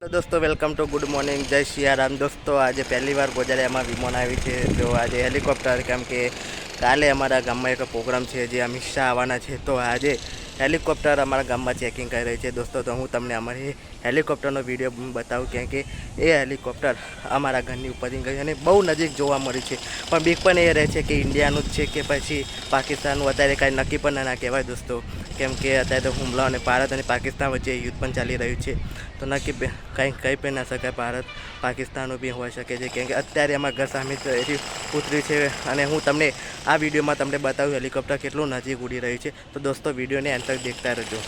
તો દોસ્તો welcome to good morning, જય સિયારામ. દોસ્તો આજે પહેલી વાર ગોજારિયામાં વિમાન આવી છે. તો આજે હેલિકોપ્ટર, કેમ કે કાલે અમારા ગામમાં એક પ્રોગ્રામ છે જે અમિત શાહ આવવાના છે. તો આજે હેલિકોપ્ટર અમારા ગામમાં ચેકિંગ કરી રહી છે. દોસ્તો તો હું તમને અમારી હેલિકોપ્ટરનો વિડીયો બતાવું, કેમ કે એ હેલિકોપ્ટર અમારા ઘરની ઉપરથી ગઈ અને બહુ નજીક જોવા મળી છે. પણ બીક પણ એ રહે છે કે ઇન્ડિયાનું જ છે કે પછી પાકિસ્તાનનું, અત્યારે કાંઈ નક્કી પણ ના કહેવાય દોસ્તો. કેમ કે અત્યારે તો હુમલો અને ભારત અને પાકિસ્તાન વચ્ચે યુદ્ધ પણ ચાલી રહ્યું છે. તો નક્કી કંઈ પણ ના શકાય, ભારત પાકિસ્તાનનું બી હોઈ શકે છે. કેમ કે અત્યારે અમારા ઘર સામે એથી ઉતરી છે અને હું તમને આ વિડીયોમાં તમને બતાવું હેલિકોપ્ટર કેટલું નજીક ઉડી રહ્યું છે. તો દોસ્તો વિડીયોને અંત તક દેખતા રહેજો.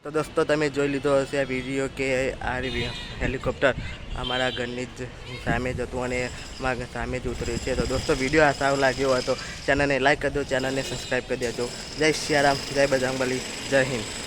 તો દોસ્તો તમે જોઈ લીધો હશે આ વિડીયો કે આ હેલિકોપ્ટર અમારા ઘરની જ સામે જ હતું અને મારા સામે જ ઉતર્યું છે. તો દોસ્તો વિડીયો આ સારો લાગ્યો હોય તો ચેનલને લાઈક કરી દો, ચેનલને સબસ્ક્રાઈબ કરી દેજો. જય સિયારામ, જય બજરંગબલી, જય હિન્દ.